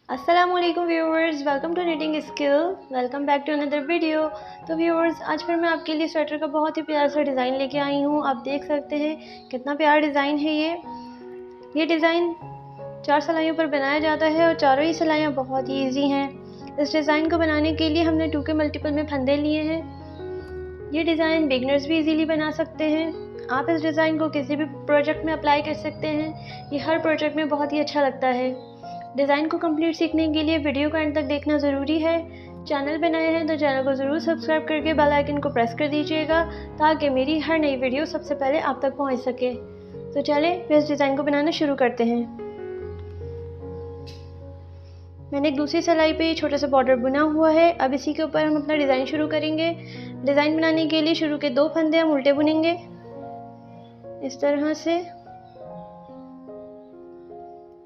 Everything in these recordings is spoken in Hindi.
अस्सलामुअलैकुम viewers, welcome to knitting skill, welcome back to another video. तो व्यूअर्स, आज फिर मैं आपके लिए स्वेटर का बहुत ही प्यारा सा डिज़ाइन लेके आई हूँ। आप देख सकते हैं कितना प्यारा डिज़ाइन है ये डिज़ाइन 4 सिलाइयों पर बनाया जाता है और चारों ही सिलाइयाँ बहुत ही ईजी हैं। इस डिज़ाइन को बनाने के लिए हमने 2 के मल्टीपल में फंदे लिए हैं। ये डिज़ाइन बिगनर्स भी इजीली बना सकते हैं। आप इस डिज़ाइन को किसी भी प्रोजेक्ट में अप्लाई कर सकते हैं। ये हर प्रोजेक्ट में बहुत ही अच्छा लगता है। डिज़ाइन को कंप्लीट सीखने के लिए वीडियो को एंड तक देखना ज़रूरी है। चैनल पे नए हैं तो चैनल को ज़रूर सब्सक्राइब करके बेल आइकन को प्रेस कर दीजिएगा ताकि मेरी हर नई वीडियो सबसे पहले आप तक पहुंच सके। तो चलें फिर इस डिज़ाइन को बनाना शुरू करते हैं। मैंने एक दूसरी सिलाई पे छोटा सा बॉर्डर बुना हुआ है। अब इसी के ऊपर हम अपना डिज़ाइन शुरू करेंगे। डिज़ाइन बनाने के लिए शुरू के 2 फंदे हम उल्टे बुनेंगे इस तरह से।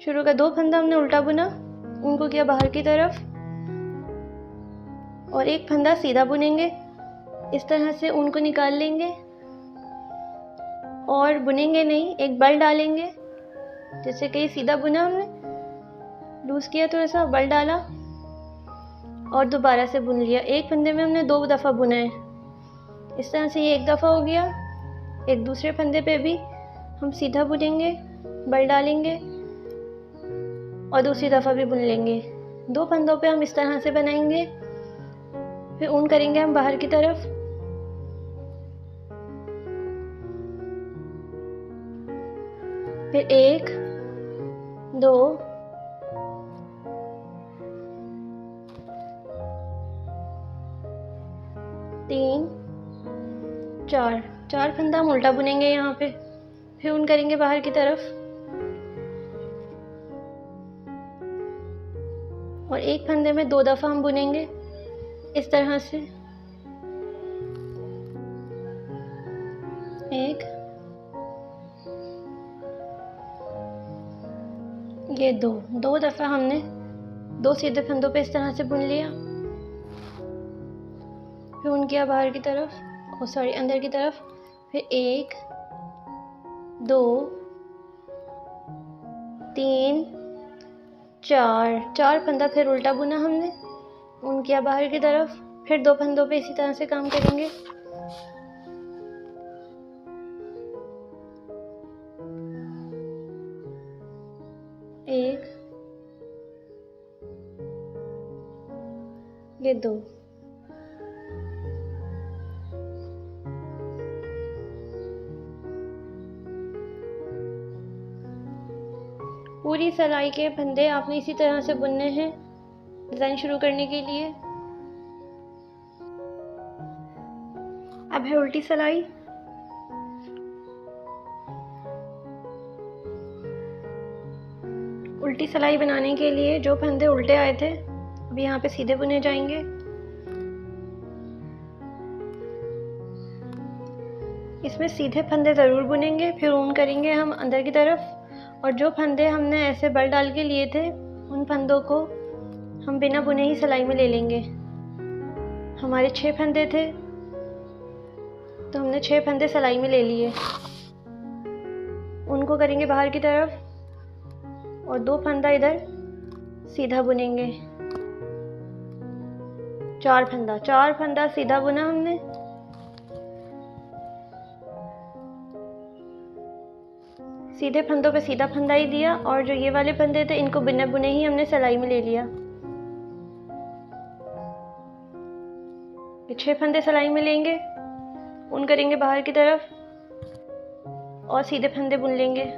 शुरू का 2 फंदा हमने उल्टा बुना, उनको किया बाहर की तरफ, और एक फंदा सीधा बुनेंगे इस तरह से। उनको निकाल लेंगे और बुनेंगे नहीं, एक बल डालेंगे। जैसे कि सीधा बुना हमने, लूज किया थोड़ा सा, बल डाला और दोबारा से बुन लिया। एक फंदे में हमने 2 दफ़ा बुना है इस तरह से। ये एक दफ़ा हो गया। एक दूसरे फंदे पे भी हम सीधा बुनेंगे, बल डालेंगे और दूसरी दफ़ा भी बुन लेंगे। 2 फंदों पे हम इस तरह से बनाएंगे। फिर ऊन करेंगे हम बाहर की तरफ। फिर 1 2 3 4 फंदा हम उल्टा बुनेंगे यहाँ पे। फिर ऊन करेंगे बाहर की तरफ और एक फंदे में 2 दफ़ा हम बुनेंगे इस तरह से। 1 ये 2 दफ़ा हमने 2 सीधे फंदों पे इस तरह से बुन लिया। फिर ऊन किया बाहर की तरफ, अंदर की तरफ। फिर 1 2 3 4 फंदा फिर उल्टा बुना हमने, ऊन किया बाहर की तरफ। फिर 2 फंदों पे इसी तरह से काम करेंगे। एक ये 2 पूरी सिलाई के फंदे आपने इसी तरह से बुनने हैं डिज़ाइन शुरू करने के लिए। अब है उल्टी सिलाई। उल्टी सिलाई बनाने के लिए जो फंदे उल्टे आए थे अब यहाँ पे सीधे बुने जाएंगे। इसमें सीधे फंदे ज़रूर बुनेंगे। फिर ऊन करेंगे हम अंदर की तरफ, और जो फंदे हमने ऐसे बल डाल के लिए थे उन फंदों को हम बिना बुने ही सिलाई में ले लेंगे। हमारे 6 फंदे थे तो हमने 6 फंदे सिलाई में ले लिए। उनको करेंगे बाहर की तरफ और 2 फंदा इधर सीधा बुनेंगे। 4 फंदा सीधा बुना हमने। सीधे फंदों पे सीधा फंदा ही दिया, और जो ये वाले फंदे थे इनको बिना बुने ही हमने सिलाई में ले लिया। ये 6 फंदे सिलाई में लेंगे, ऊन करेंगे बाहर की तरफ और सीधे फंदे बुन लेंगे।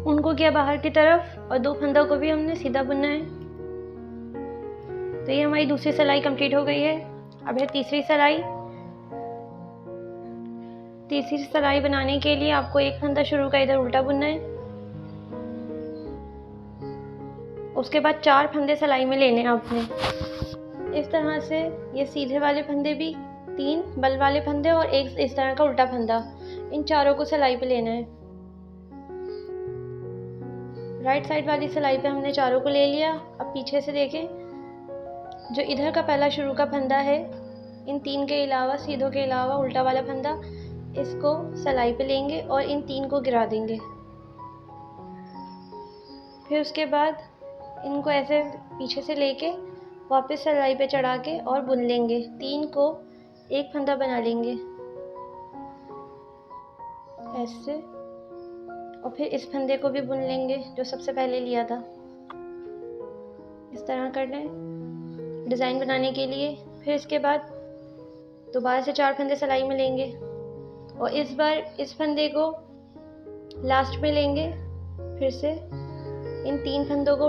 उनको किया बाहर की तरफ और 2 फंदों को भी हमने सीधा बुनना है। तो ये हमारी दूसरी सिलाई कंप्लीट हो गई है। अब है तीसरी सिलाई। तीसरी सिलाई बनाने के लिए आपको एक फंदा शुरू का इधर उल्टा बुनना है। उसके बाद 4 फंदे सिलाई में लेने हैं आपने इस तरह से। ये सीधे वाले फंदे भी 3 बल वाले फंदे और एक इस तरह का उल्टा फंदा, इन चारों को सिलाई पे लेना है। राइट साइड वाली सिलाई पे हमने चारों को ले लिया। अब पीछे से देखें, जो इधर का पहला शुरू का फंदा है, इन 3 के अलावा, सीधों के अलावा उल्टा वाला फंदा, इसको सिलाई पे लेंगे और इन 3 को गिरा देंगे। फिर उसके बाद इनको ऐसे पीछे से लेके वापस सिलाई पे चढ़ा के और बुन लेंगे। 3 को एक फंदा बना लेंगे ऐसे, और फिर इस फंदे को भी बुन लेंगे जो सबसे पहले लिया था। इस तरह कर लें डिज़ाइन बनाने के लिए। फिर इसके बाद दोबारा से 4 फंदे सिलाई में लेंगे और इस बार इस फंदे को लास्ट में लेंगे। फिर से इन 3 फंदों को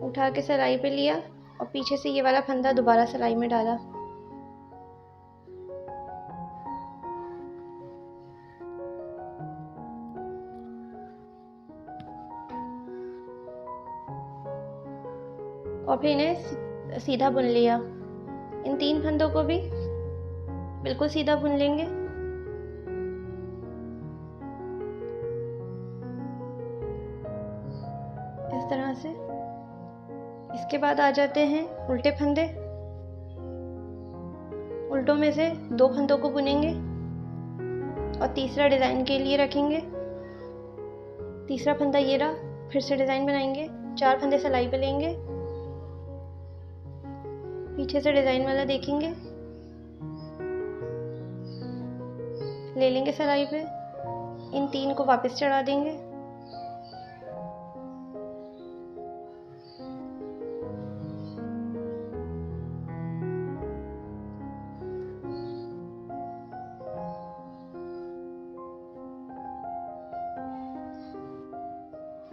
उठा के सिलाई पे लिया और पीछे से ये वाला फंदा दोबारा सिलाई में डाला। और फिर इन्हें सीधा बुन लिया। इन 3 फंदों को भी बिल्कुल सीधा बुन लेंगे। इस तरह से। इसके बाद आ जाते हैं उल्टे फंदे। उल्टों में से 2 फंदों को बुनेंगे और तीसरा डिज़ाइन के लिए रखेंगे। तीसरा फंदा ये रहा। फिर से डिज़ाइन बनाएंगे। 4 फंदे सिलाई पे लेंगे, पीछे से डिज़ाइन वाला देखेंगे, ले लेंगे सिलाई पे। इन 3 को वापस चढ़ा देंगे।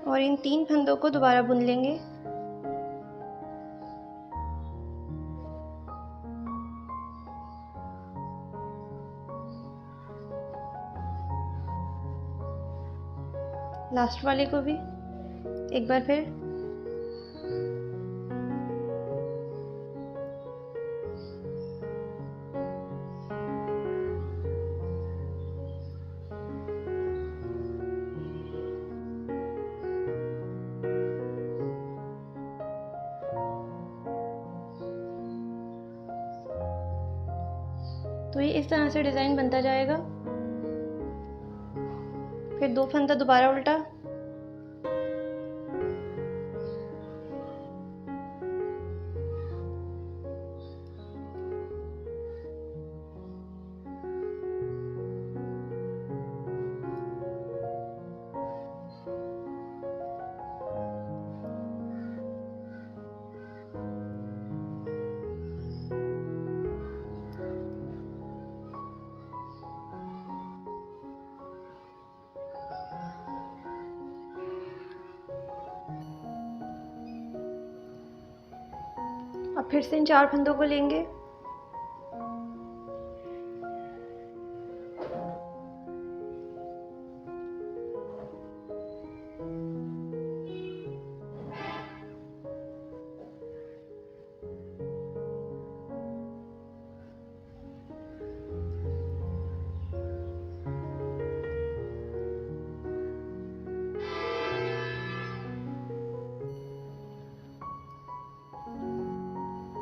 और इन 3 फंदों को दोबारा बुन लेंगे। लास्ट वाले को भी एक बार फिर। तो ये इस तरह से डिज़ाइन बनता जाएगा। फिर 2 फंदा दोबारा उल्टा, अब फिर से इन 4 फंदों को लेंगे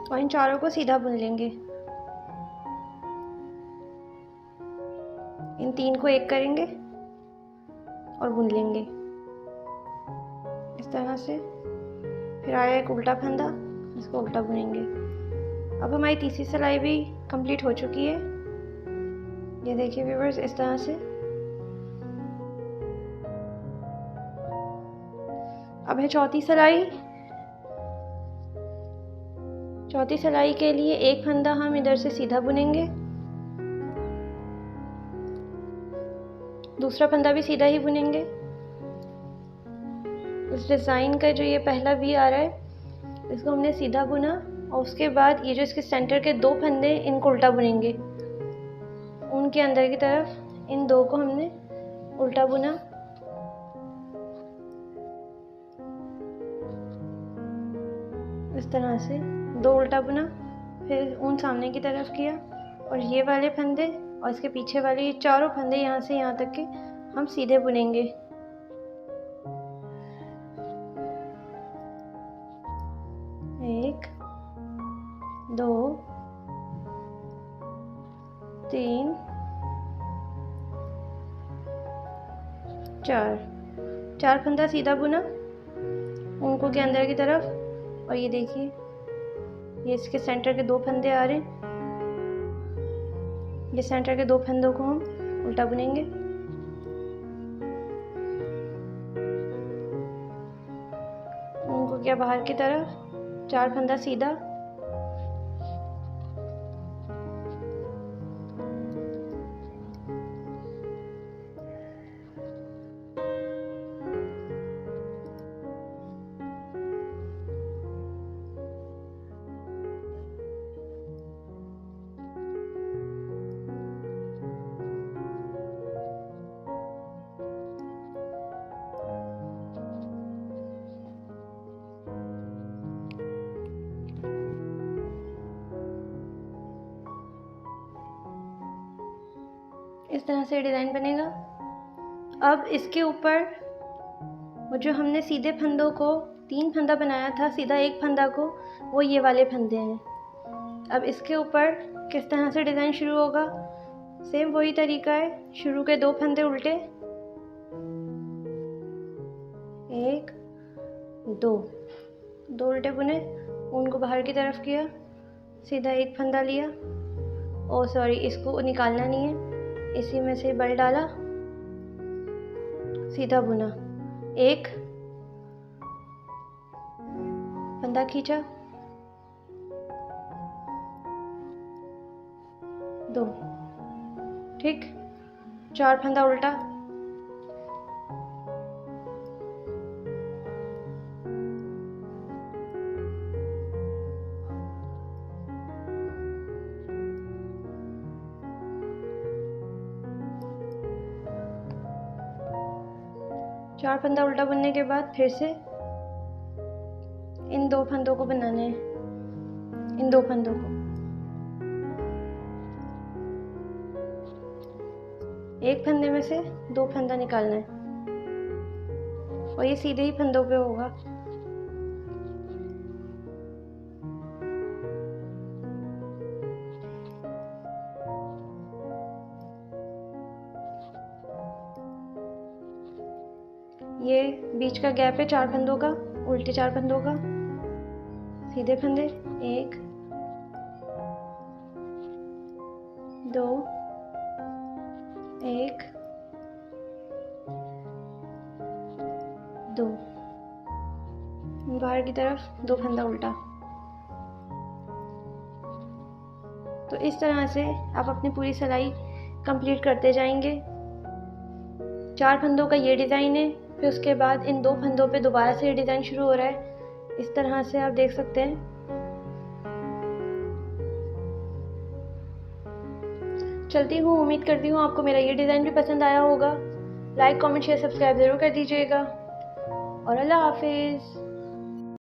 और इन चारों को सीधा बुन लेंगे। इन 3 को एक करेंगे और बुन लेंगे इस तरह से। फिर आया एक उल्टा फंदा, इसको उल्टा बुनेंगे। अब हमारी तीसरी सिलाई भी कंप्लीट हो चुकी है। ये देखिए व्यूअर्स, इस तरह से। अब है चौथी सिलाई। चौथी सिलाई के लिए एक फंदा हम इधर से सीधा बुनेंगे, दूसरा फंदा भी सीधा ही बुनेंगे। इस डिज़ाइन का जो ये पहला वी आ रहा है, इसको हमने सीधा बुना और उसके बाद ये जो इसके सेंटर के 2 फंदे, इनको उल्टा बुनेंगे। उनके अंदर की तरफ इन 2 को हमने उल्टा बुना। इस तरह से 2 उल्टा बुना, फिर ऊन सामने की तरफ किया और ये वाले फंदे और इसके पीछे वाले ये चारों फंदे यहाँ से यहाँ तक के हम सीधे बुनेंगे। एक, दो, तीन, चार फंदा सीधा बुना उनको के अंदर की तरफ। और ये देखिए ये इसके सेंटर के 2 फंदे आ रहे हैं। ये सेंटर के 2 फंदों को हम उल्टा बुनेंगे। उनको क्या बाहर की तरफ 4 फंदा सीधा। इस तरह से डिज़ाइन बनेगा। अब इसके ऊपर वो जो हमने सीधे फंदों को 3 फंदा बनाया था, सीधा 1 फंदा को, वो ये वाले फंदे हैं। अब इसके ऊपर किस तरह से डिज़ाइन शुरू होगा, सेम वही तरीका है। शुरू के 2 फंदे उल्टे, 1, 2 उल्टे बुने, उनको बाहर की तरफ किया, सीधा 1 फंदा लिया। ओ सॉरी, इसको निकालना नहीं है, इसी में से बल डाला, सीधा बुना, 1 फंदा खींचा, 2, ठीक, 4 फंदा उल्टा, चार फंदा उल्टा बुनने के बाद फिर से इन 2 फंदों को बनाना है, इन 2 फंदों को, 1 फंदे में से 2 फंदा निकालना है और ये सीधे ही फंदों पे होगा। ये बीच का गैप है 4 फंदों का, उल्टे 4 फंदों का, सीधे फंदे, 1, 2, 1, 2, बाहर की तरफ 2 फंदा उल्टा। तो इस तरह से आप अपनी पूरी सिलाई कंप्लीट करते जाएंगे। 4 फंदों का ये डिज़ाइन है, फिर उसके बाद इन 2 फंदों पे दोबारा से ये डिज़ाइन शुरू हो रहा है। इस तरह से आप देख सकते हैं। चलती हूँ, उम्मीद करती हूँ आपको मेरा ये डिज़ाइन भी पसंद आया होगा। लाइक, कमेंट, शेयर, सब्सक्राइब ज़रूर कर दीजिएगा और अल्लाह हाफिज़।